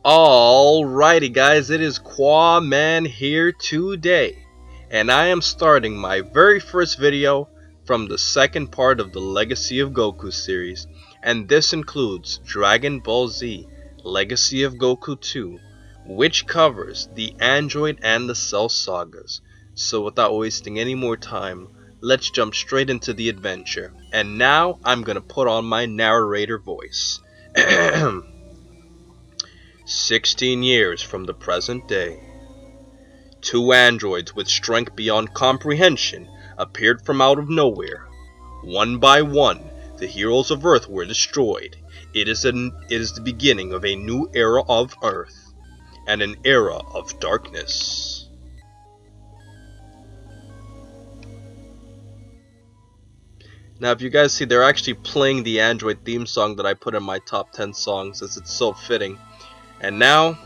Alrighty guys, it is Qaaman here today, and I am starting my very first video from the second part of the Legacy of Goku series, and this includes Dragon Ball Z Legacy of Goku 2, which covers the Android and the Cell sagas. So without wasting any more time, let's jump straight into the adventure, and now I'm gonna put on my narrator voice. 16 years from the present day. Two androids with strength beyond comprehension appeared from out of nowhere. One by one, the heroes of Earth were destroyed. It is the beginning of a new era of Earth, and an era of darkness. Now if you guys see, they're actually playing the Android theme song that I put in my top 10 songs, as it's so fitting. And now,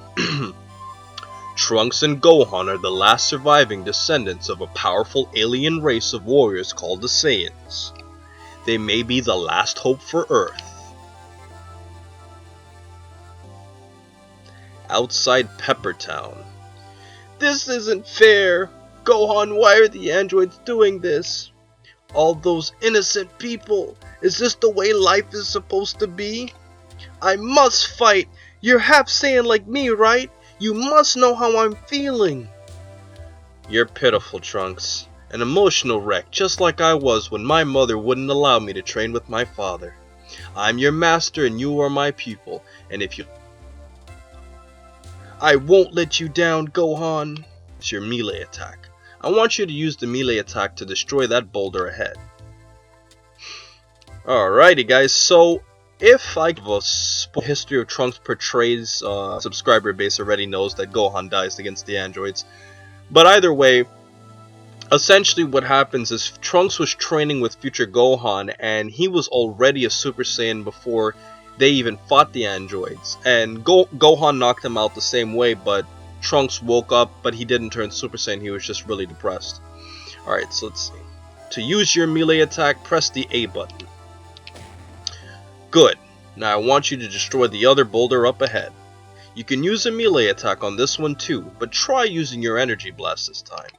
Trunks and Gohan are the last surviving descendants of a powerful alien race of warriors called the Saiyans. They may be the last hope for Earth. Outside Pepper Town. This isn't fair! Gohan, why are the androids doing this? All those innocent people! Is this the way life is supposed to be? I must fight! You're half Saiyan like me, right? You must know how I'm feeling. You're pitiful, Trunks. An emotional wreck, just like I was when my mother wouldn't allow me to train with my father. I'm your master and you are my pupil, and if you... I won't let you down, Gohan. It's your melee attack. I want you to use the melee attack to destroy that boulder ahead. Alrighty guys, so if I give a history of Trunks portrays, subscriber base already knows that Gohan dies against the androids. But either way, essentially what happens is Trunks was training with future Gohan, and he was already a Super Saiyan before they even fought the androids. And Gohan knocked him out the same way, but Trunks woke up, but he didn't turn Super Saiyan, he was just really depressed. Alright, so let's see. To use your melee attack, press the A button. Good. Now I want you to destroy the other boulder up ahead. You can use a melee attack on this one too, but try using your energy blast this time.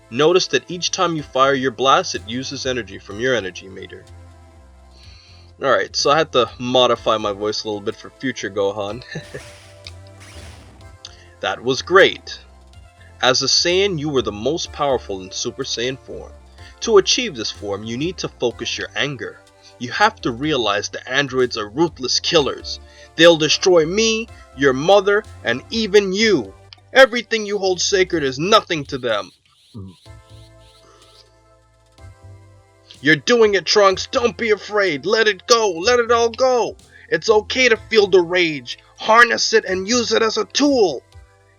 Notice that each time you fire your blast, it uses energy from your energy meter. Alright, so I had to modify my voice a little bit for future Gohan. That was great. As a Saiyan, you were the most powerful in Super Saiyan form. To achieve this form, you need to focus your anger. You have to realize the androids are ruthless killers. They'll destroy me, your mother, and even you. Everything you hold sacred is nothing to them. You're doing it, Trunks. Don't be afraid. Let it go. Let it all go. It's okay to feel the rage. Harness it and use it as a tool.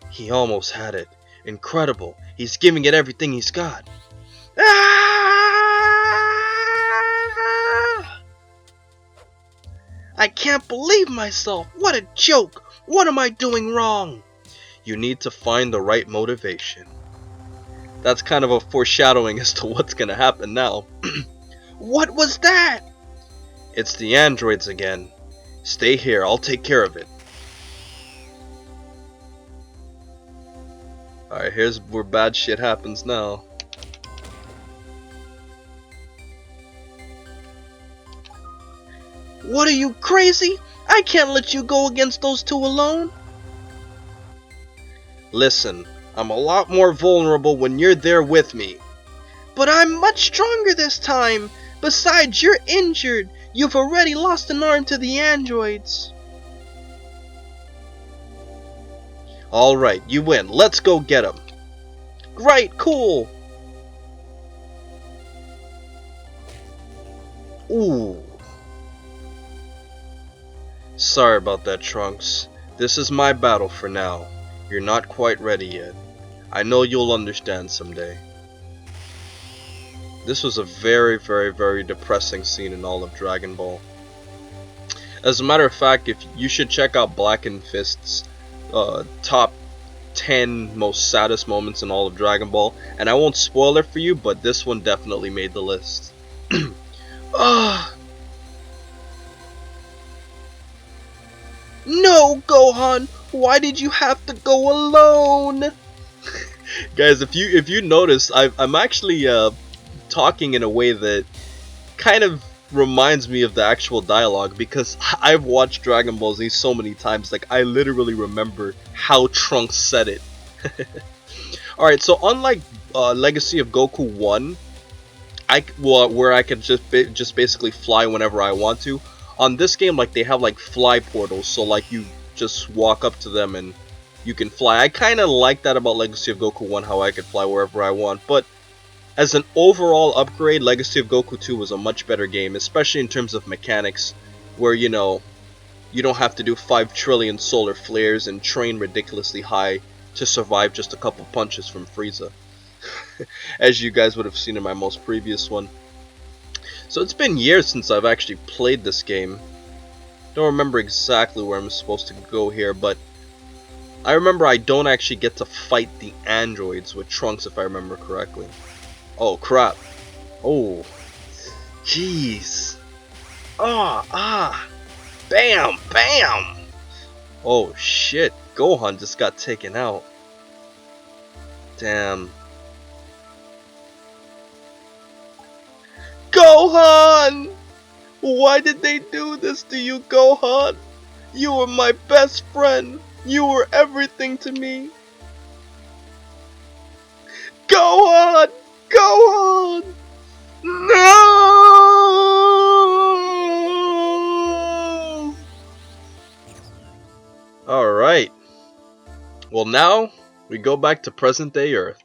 He almost had it. Incredible. He's giving it everything he's got. I can't believe myself! What a joke! What am I doing wrong? You need to find the right motivation. That's kind of a foreshadowing as to what's gonna happen now. What was that? It's the androids again. Stay here, I'll take care of it. Alright, here's where bad shit happens now. What are you, crazy? I can't let you go against those two alone. Listen, I'm a lot more vulnerable when you're there with me. But I'm much stronger this time. Besides, you're injured. You've already lost an arm to the androids. Alright, you win. Let's go get him. Great, cool. Ooh. Sorry about that, Trunks. This is my battle for now. You're not quite ready yet. I know you'll understand someday. This was a very, very, very depressing scene in all of Dragon Ball. As a matter of fact, if you should check out Blackenfist's top 10 most saddest moments in all of Dragon Ball, and I won't spoil it for you, but this one definitely made the list. No, Gohan! Why did you have to go alone? Guys, if you notice, I'm actually talking in a way that kind of reminds me of the actual dialogue, because I've watched Dragon Ball Z so many times, like I literally remember how Trunks said it. Alright, so unlike Legacy of Goku 1, where I could just basically fly whenever I want to, on this game, like, they have like fly portals, so like you just walk up to them and you can fly. I kind of like that about Legacy of Goku 1, how I could fly wherever I want, but as an overall upgrade, Legacy of Goku 2 was a much better game, especially in terms of mechanics, where, you know, you don't have to do 5 trillion solar flares and train ridiculously high to survive just a couple punches from Frieza, as you guys would have seen in my most previous one. So it's been years since I've actually played this game. Don't remember exactly where I'm supposed to go here, but I remember I don't actually get to fight the androids with Trunks, if I remember correctly. Oh crap. Oh. Jeez. Bam! Bam! Oh shit. Gohan just got taken out. Damn. Gohan! Why did they do this to you, Gohan? You were my best friend. You were everything to me. Gohan! Gohan! No! Alright. Well, now we go back to present day Earth.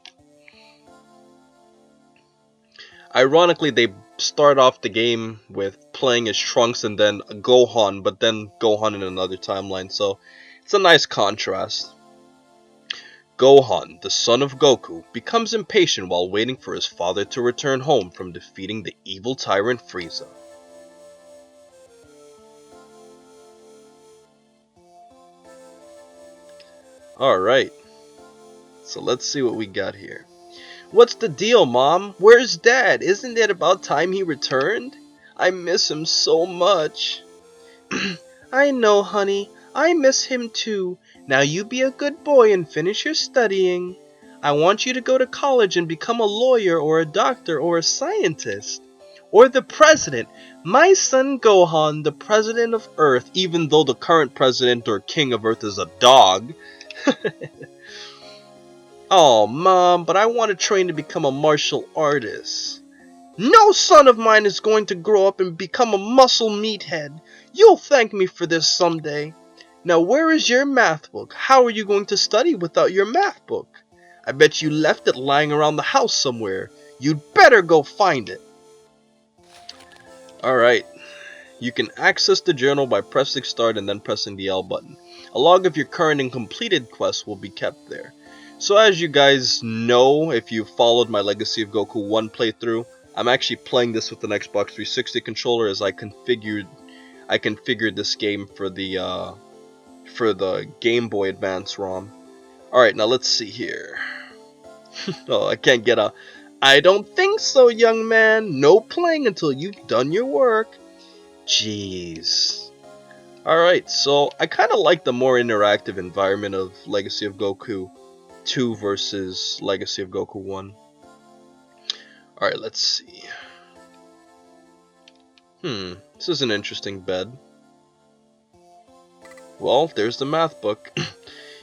Ironically, they start off the game with playing as Trunks and then Gohan, but then Gohan in another timeline, so it's a nice contrast. Gohan, the son of Goku, becomes impatient while waiting for his father to return home from defeating the evil tyrant Frieza. Alright, so let's see what we got here. What's the deal, Mom? Where's Dad? Isn't it about time he returned? I miss him so much. I know, honey. I miss him too. Now you be a good boy and finish your studying. I want you to go to college and become a lawyer or a doctor or a scientist. Or the president. My son Gohan, the president of Earth, even though the current president or king of Earth is a dog. Oh, Mom, but I want to train to become a martial artist. No son of mine is going to grow up and become a muscle meathead. You'll thank me for this someday. Now, where is your math book? How are you going to study without your math book? I bet you left it lying around the house somewhere. You'd better go find it. Alright. You can access the journal by pressing start and then pressing the L button. A log of your current and completed quests will be kept there. So as you guys know, if you followed my Legacy of Goku 1 playthrough, I'm actually playing this with an Xbox 360 controller, as I configured this game for the Game Boy Advance ROM. Alright, now let's see here. Oh, I can't get a I don't think so, young man. No playing until you've done your work. Jeez. Alright, so I kind of like the more interactive environment of Legacy of Goku 2 versus Legacy of Goku 1. Alright, let's see. This is an interesting bed. Well, there's the math book.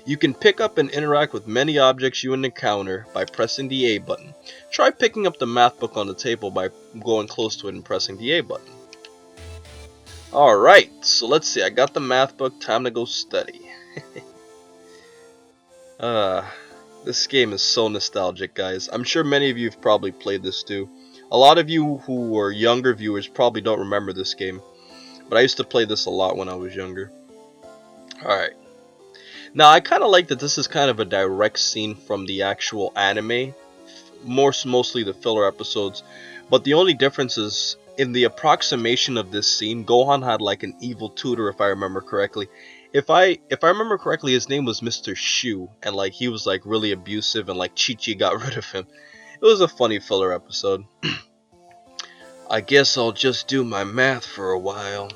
You can pick up and interact with many objects you encounter by pressing the A button. Try picking up the math book on the table by going close to it and pressing the A button. Alright, so let's see. I got the math book. Time to go study. This game is so nostalgic, guys. I'm sure many of you have probably played this too. A lot of you who are younger viewers probably don't remember this game, but I used to play this a lot when I was younger. Alright. Now, I kind of like that this is kind of a direct scene from the actual anime, mostly the filler episodes, but the only difference is in the approximation of this scene, Gohan had like an evil tutor, if I remember correctly. If I remember correctly, his name was Mr. Shu, and like he was like really abusive, and like Chi-Chi got rid of him. It was a funny filler episode. I guess I'll just do my math for a while.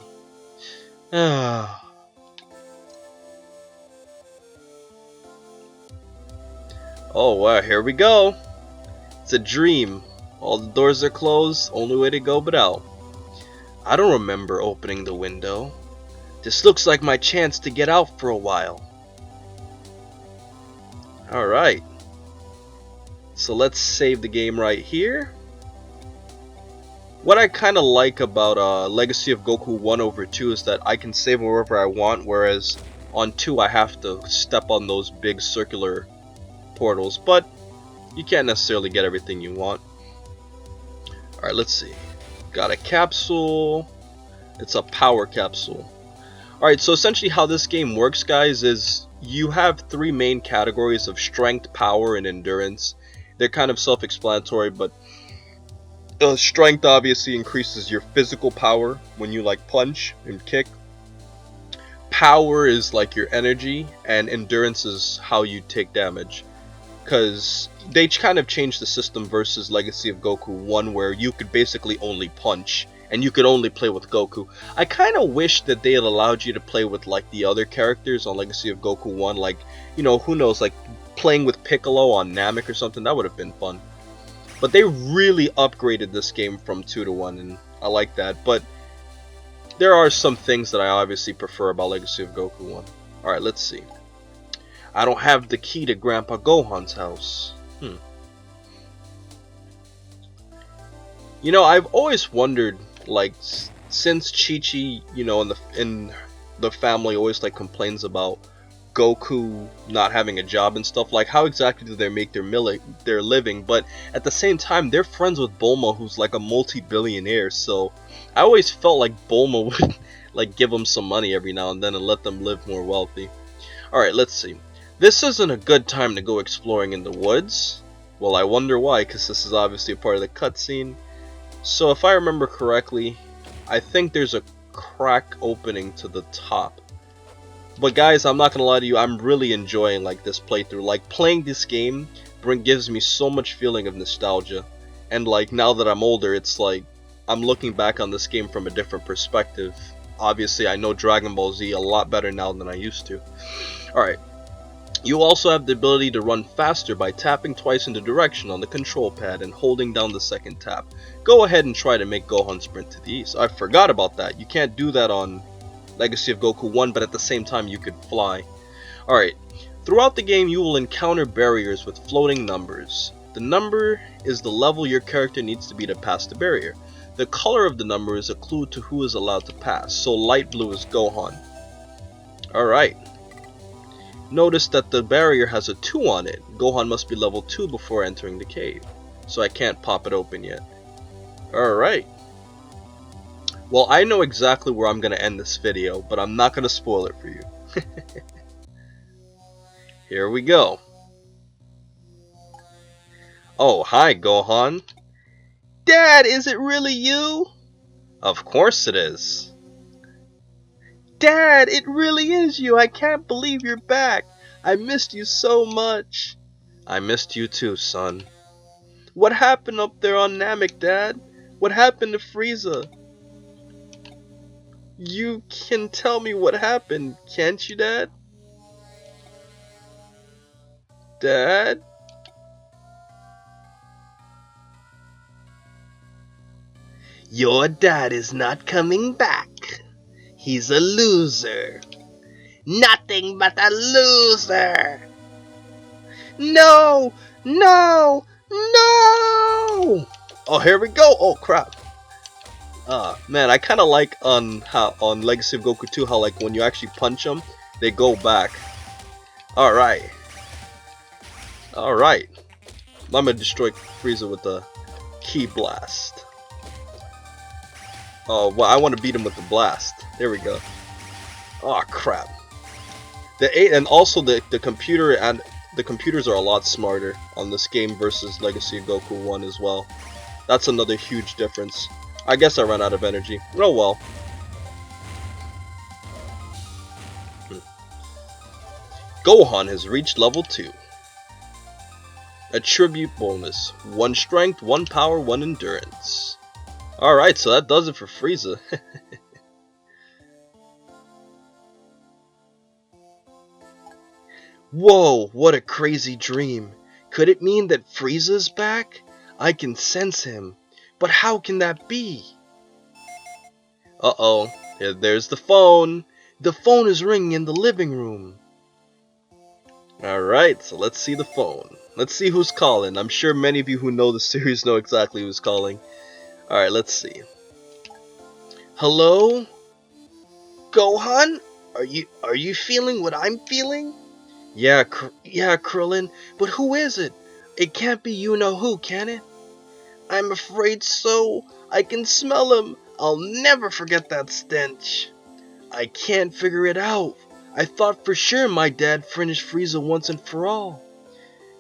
Oh wow, here we go. It's a dream. All the doors are closed, only way to go but out. I don't remember opening the window. This looks like my chance to get out for a while. Alright. So let's save the game right here. What I kind of like about Legacy of Goku 1/2 is that I can save wherever I want, whereas on 2 I have to step on those big circular portals, but you can't necessarily get everything you want. Alright, let's see. Got a capsule. It's a power capsule. Alright, so essentially how this game works, guys, is you have 3 main categories of strength, power, and endurance. They're kind of self-explanatory, but strength obviously increases your physical power when you like punch and kick. Power is like your energy, and endurance is how you take damage. Because they kind of changed the system versus Legacy of Goku 1, where you could basically only punch and you could only play with Goku. I kind of wish that they had allowed you to play with like the other characters on Legacy of Goku 1, like, you know, who knows, like playing with Piccolo on Namek or something. That would have been fun. But they really upgraded this game from 2 to 1, and I like that. But there are some things that I obviously prefer about Legacy of Goku 1. Alright, let's see. I don't have the key to Grandpa Gohan's house. You know, I've always wondered, like, since Chi-Chi, you know, in the family always like complains about Goku not having a job and stuff, like how exactly do they make their living? But at the same time, they're friends with Bulma, who's like a multi-billionaire, so I always felt like Bulma would like give them some money every now and then and let them live more wealthy. Alright, let's see. This isn't a good time to go exploring in the woods. Well, I wonder why, because this is obviously a part of the cutscene. So if I remember correctly, I think there's a crack opening to the top. But guys, I'm not gonna lie to you, I'm really enjoying like this playthrough. Like playing this game gives me so much feeling of nostalgia, and like now that I'm older, it's like I'm looking back on this game from a different perspective. Obviously, I know Dragon Ball Z a lot better now than I used to. Alright, you also have the ability to run faster by tapping twice in the direction on the control pad and holding down the second tap. Go ahead and try to make Gohan sprint to the east. I forgot about that. You can't do that on Legacy of Goku 1, but at the same time you could fly. Alright, throughout the game you will encounter barriers with floating numbers. The number is the level your character needs to be to pass the barrier. The color of the number is a clue to who is allowed to pass, so light blue is Gohan. Alright. Notice that the barrier has a 2 on it. Gohan must be level 2 before entering the cave, so I can't pop it open yet. Alright. Well, I know exactly where I'm going to end this video, but I'm not going to spoil it for you. Here we go. Oh, hi, Gohan. Dad, is it really you? Of course it is. Dad, it really is you. I can't believe you're back. I missed you so much. I missed you too, son. What happened up there on Namek, Dad? What happened to Frieza? You can tell me what happened, can't you, Dad? Dad? Your dad is not coming back. He's a loser. Nothing but a loser. No! No! No! Oh, here we go. Oh, crap. Man, I kind of like on Legacy of Goku 2 how like when you actually punch them, they go back. Alright. Alright. I'm gonna destroy Frieza with the Ki Blast. Oh, well, I want to beat him with the blast. There we go. Oh, crap. And also the computer and the computers are a lot smarter on this game versus Legacy of Goku 1 as well. That's another huge difference. I guess I ran out of energy. Oh well. Gohan has reached level 2. Attribute bonus. 1 strength, 1 power, 1 endurance. Alright, so that does it for Frieza. Whoa, what a crazy dream. Could it mean that Frieza's back? I can sense him. But how can that be? Uh-oh. There's the phone. The phone is ringing in the living room. Alright, so let's see the phone. Let's see who's calling. I'm sure many of you who know the series know exactly who's calling. Alright, let's see. Hello? Gohan? Are you feeling what I'm feeling? Yeah, Krillin, but who is it? It can't be you-know-who, can it? I'm afraid so. I can smell him. I'll never forget that stench. I can't figure it out. I thought for sure my dad finished Frieza once and for all.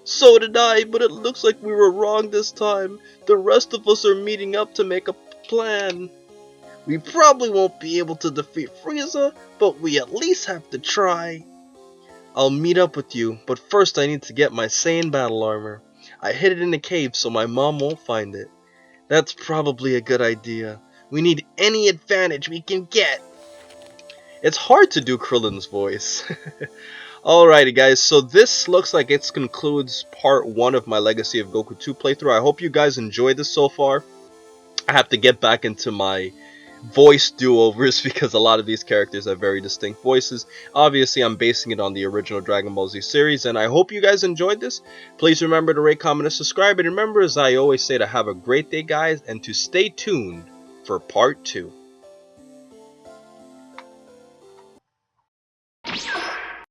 So did I, but it looks like we were wrong this time. The rest of us are meeting up to make a plan. We probably won't be able to defeat Frieza, but we at least have to try. I'll meet up with you, but first I need to get my Saiyan battle armor. I hid it in a cave so my mom won't find it. That's probably a good idea. We need any advantage we can get. It's hard to do Krillin's voice. Alrighty guys, so this looks like it concludes part 1 of my Legacy of Goku 2 playthrough. I hope you guys enjoyed this so far. I have to get back into my voice do-overs because a lot of these characters have very distinct voices. Obviously, I'm basing it on the original Dragon Ball Z series, and I hope you guys enjoyed this. Please remember to rate, comment, and subscribe. And remember, as I always say, to have a great day, guys, and to stay tuned for part 2.